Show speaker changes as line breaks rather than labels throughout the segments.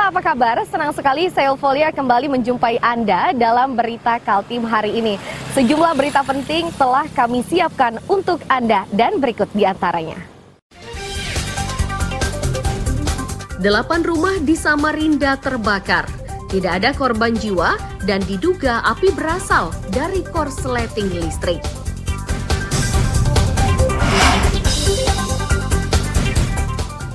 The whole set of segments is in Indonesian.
apa kabar? Senang sekali saya Eufolia kembali menjumpai Anda dalam berita Kaltim hari ini. Sejumlah berita penting telah kami siapkan untuk Anda dan berikut diantaranya. 8 rumah di Samarinda terbakar. Tidak ada korban jiwa dan diduga api berasal dari korsleting listrik.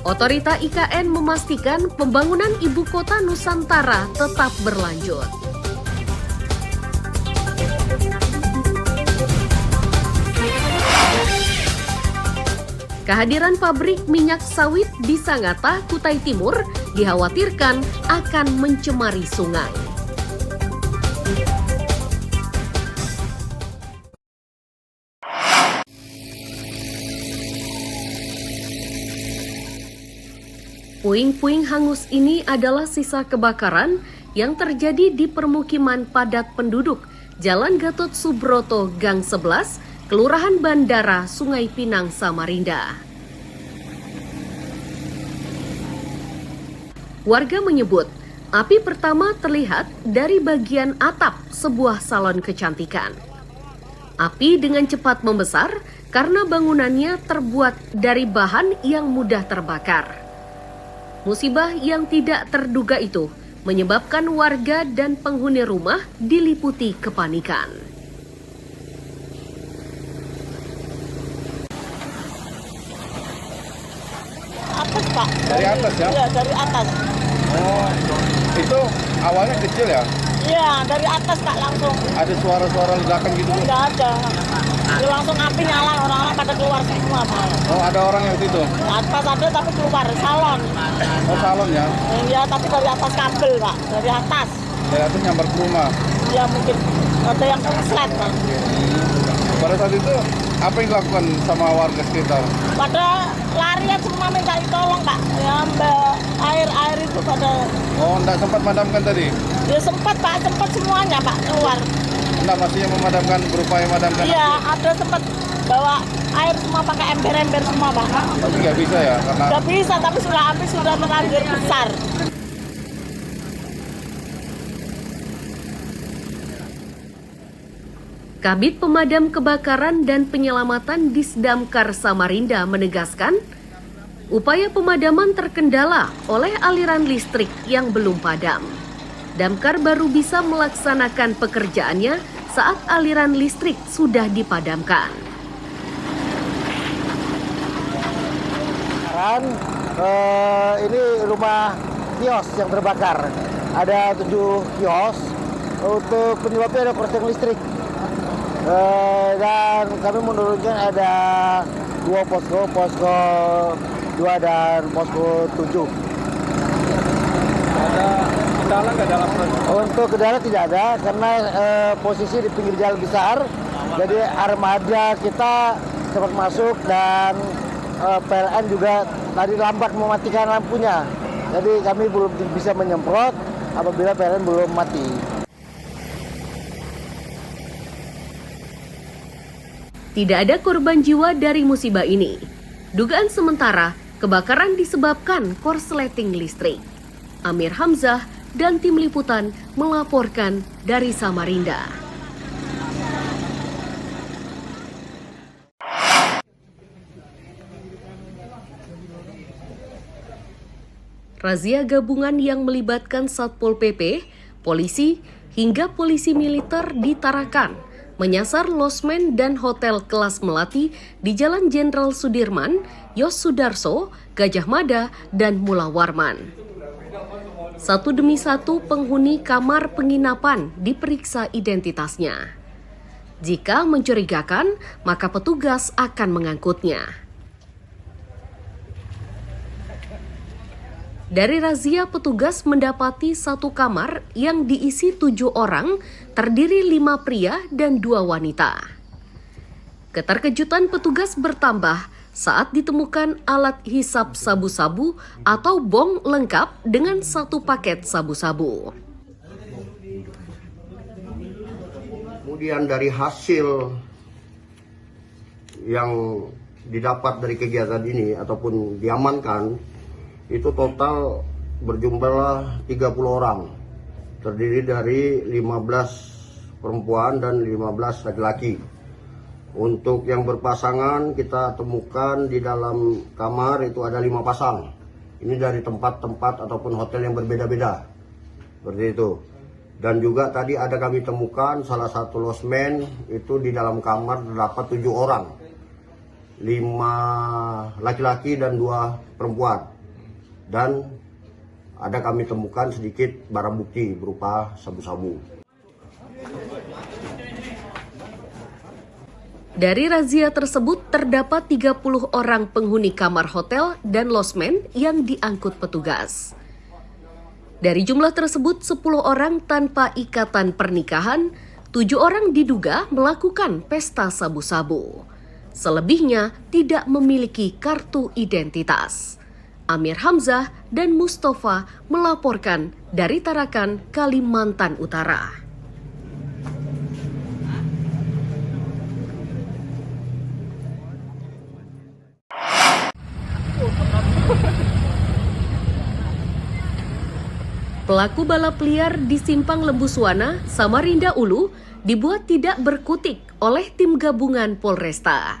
Otorita IKN memastikan pembangunan ibu kota Nusantara tetap berlanjut. Kehadiran pabrik minyak sawit di Sangatta, Kutai Timur dikhawatirkan akan mencemari sungai. Puing-puing hangus ini adalah sisa kebakaran yang terjadi di permukiman padat penduduk Jalan Gatot Subroto, Gang 11, Kelurahan Bandara, Sungai Pinang, Samarinda. Warga menyebut, api pertama terlihat dari bagian atap sebuah salon kecantikan. Api dengan cepat membesar karena bangunannya terbuat dari bahan yang mudah terbakar. Musibah yang tidak terduga itu menyebabkan warga dan penghuni rumah diliputi kepanikan.
Atas, Pak.
Dari atas ya?
Iya, dari atas.
Oh, itu awalnya kecil ya?
Iya, dari atas, Pak, langsung.
Ada suara-suara ledakan gitu?
Enggak ada. Ya, langsung api nyala, orang-orang pada keluar semua, Pak.
Oh, ada orang yang itu?
Atas ada tapi keluar, salon.
Oh, salon ya?
Iya, tapi dari atas kabel, Pak. Dari atas.
Dari atas nyambar ke rumah?
Ya, mungkin ada yang konslet, Pak.
Pada saat itu, apa yang dilakukan sama warga sekitar?
Pada larian semua minta ditolong, Pak. Ya, Mbak, air itu pada...
Oh, enggak sempat memadamkan tadi?
Ya, sempat, Pak. Sempat semuanya, Pak, keluar.
Enggak, maksudnya memadamkan, berupaya memadamkan?
Iya, ada sempat bawa air semua pakai ember-ember semua, Pak.
Tapi nggak bisa ya? Karena...
Nggak bisa, tapi sudah api sudah terlanjur besar.
Kabid Pemadam Kebakaran dan Penyelamatan Disdamkar Samarinda menegaskan, upaya pemadaman terkendala oleh aliran listrik yang belum padam. Damkar baru bisa melaksanakan pekerjaannya saat aliran listrik sudah dipadamkan.
Ini rumah kios yang terbakar. Ada 7 kios. Untuk penyebabnya ada korsleting listrik. Dan kami menurunkan ada 2 posko 2 dan posko 7.
Ada kendala nggak dalam proses?
Untuk kendala tidak ada karena posisi di pinggir jalan besar. Jadi armada kita cepat masuk dan PLN juga tadi lambat mematikan lampunya. Jadi kami belum bisa menyemprot apabila PLN belum mati.
Tidak ada korban jiwa dari musibah ini. Dugaan sementara, kebakaran disebabkan korsleting listrik. Amir Hamzah dan tim liputan melaporkan dari Samarinda. Razia gabungan yang melibatkan Satpol PP, polisi, hingga polisi militer di Tarakan menyasar losmen dan hotel kelas melati di Jalan Jenderal Sudirman, Yos Sudarso, Gajah Mada, dan Mula Warman. Satu demi satu penghuni kamar penginapan diperiksa identitasnya. Jika mencurigakan, maka petugas akan mengangkutnya. Dari razia, petugas mendapati satu kamar yang diisi 7 orang, terdiri 5 pria dan 2 wanita. Keterkejutan petugas bertambah saat ditemukan alat hisap sabu-sabu atau bong lengkap dengan 1 paket sabu-sabu.
Kemudian dari hasil yang didapat dari kegiatan ini ataupun diamankan, itu total berjumlah 30 orang, terdiri dari 15 perempuan dan 15 laki-laki. Untuk yang berpasangan kita temukan di dalam kamar itu ada 5 pasang. Ini dari tempat-tempat ataupun hotel yang berbeda-beda, seperti itu. Dan juga tadi ada kami temukan salah satu losmen itu di dalam kamar terdapat 7 orang, 5 laki-laki dan 2 perempuan. Dan ada kami temukan sedikit barang bukti berupa sabu-sabu.
Dari razia tersebut terdapat 30 orang penghuni kamar hotel dan losmen yang diangkut petugas. Dari jumlah tersebut 10 orang tanpa ikatan pernikahan, 7 orang diduga melakukan pesta sabu-sabu. Selebihnya tidak memiliki kartu identitas. Amir Hamzah dan Mustafa melaporkan dari Tarakan, Kalimantan Utara. Pelaku balap liar di Simpang Lembuswana, Samarinda Ulu, dibuat tidak berkutik oleh tim gabungan Polresta.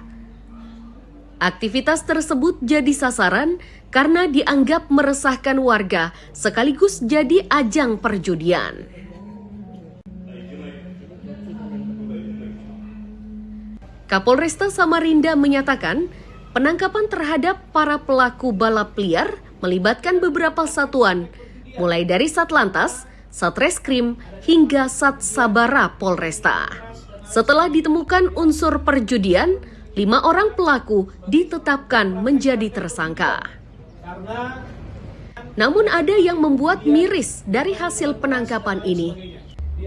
Aktivitas tersebut jadi sasaran karena dianggap meresahkan warga sekaligus jadi ajang perjudian. Kapolresta Samarinda menyatakan penangkapan terhadap para pelaku balap liar melibatkan beberapa satuan, mulai dari Satlantas, Satreskrim, hingga Satsabara Polresta. Setelah ditemukan unsur perjudian, 5 orang pelaku ditetapkan menjadi tersangka. Namun ada yang membuat miris dari hasil penangkapan ini,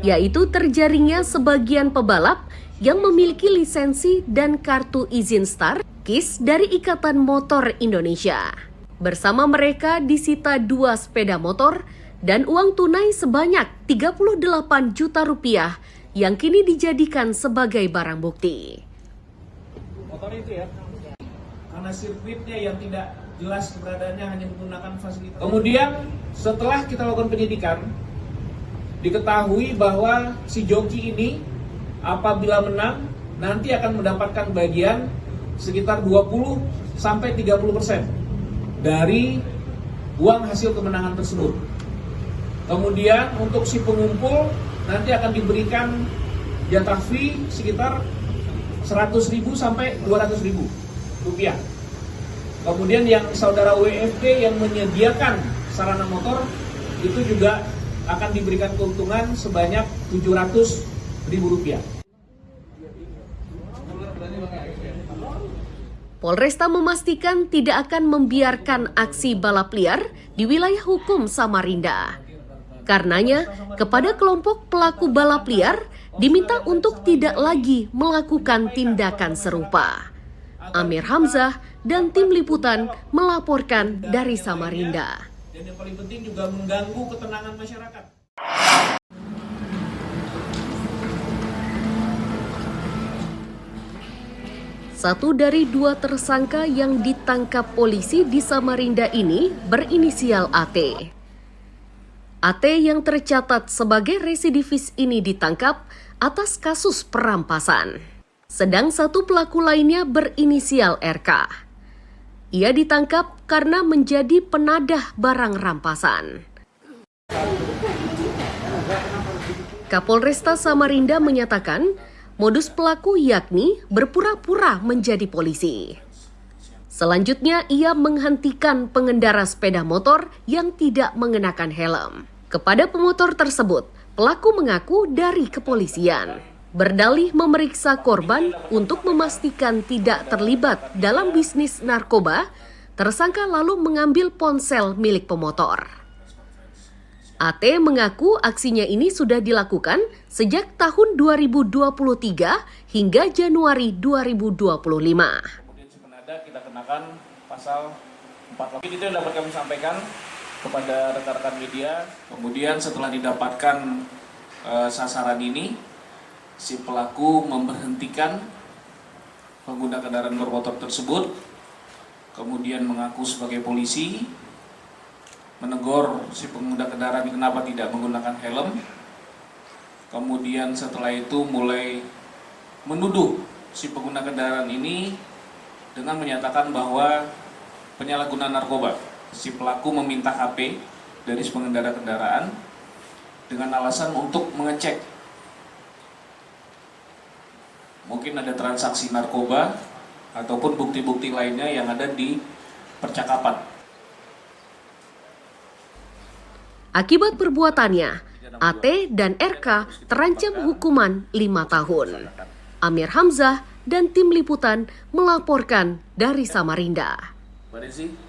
yaitu terjaringnya sebagian pebalap yang memiliki lisensi dan kartu izin start KIS dari Ikatan Motor Indonesia. Bersama mereka disita 2 sepeda motor dan uang tunai sebanyak 38 juta rupiah yang kini dijadikan sebagai barang bukti.
Motor itu ya, karena sirkuitnya yang tidak jelas keberadaannya hanya menggunakan fasilitas. Kemudian setelah kita lakukan penyidikan, diketahui bahwa si joki ini apabila menang nanti akan mendapatkan bagian sekitar 20-30% dari uang hasil kemenangan tersebut. Kemudian untuk si pengumpul nanti akan diberikan jatah fee sekitar 100.000 sampai 200.000 rupiah. Kemudian yang saudara WFD yang menyediakan sarana motor itu juga akan diberikan keuntungan sebanyak 700.000 rupiah.
Polresta memastikan tidak akan membiarkan aksi balap liar di wilayah hukum Samarinda. Karenanya, kepada kelompok pelaku balap liar diminta untuk tidak lagi melakukan tindakan serupa. Amir Hamzah dan tim liputan melaporkan dari Samarinda.
Dan yang paling penting juga mengganggu ketenangan masyarakat.
Satu dari 2 tersangka yang ditangkap polisi di Samarinda ini berinisial AT. AT yang tercatat sebagai residivis ini ditangkap atas kasus perampasan. Sedang satu pelaku lainnya berinisial RK. Ia ditangkap karena menjadi penadah barang rampasan. Kapolresta Samarinda menyatakan modus pelaku yakni berpura-pura menjadi polisi. Selanjutnya, ia menghentikan pengendara sepeda motor yang tidak mengenakan helm. Kepada pemotor tersebut, pelaku mengaku dari kepolisian. Berdalih memeriksa korban untuk memastikan tidak terlibat dalam bisnis narkoba, tersangka lalu mengambil ponsel milik pemotor. AT mengaku aksinya ini sudah dilakukan sejak tahun 2023 hingga Januari 2025.
Kemudian si penada kita kenakan pasal 4. Itu yang dapat kami sampaikan kepada rekan-rekan media. Kemudian setelah didapatkan sasaran ini, si pelaku memberhentikan pengguna kendaraan bermotor tersebut, kemudian mengaku sebagai polisi, menegur si pengguna kendaraan kenapa tidak menggunakan helm. Kemudian setelah itu mulai menuduh si pengguna kendaraan ini dengan menyatakan bahwa penyalahgunaan narkoba. Si pelaku meminta HP dari si pengendara kendaraan dengan alasan untuk mengecek mungkin ada transaksi narkoba ataupun bukti-bukti lainnya yang ada di percakapan.
Akibat perbuatannya, AT dan RK terancam hukuman 5 tahun. Amir Hamzah dan tim liputan melaporkan dari Samarinda.
Mbak Desi?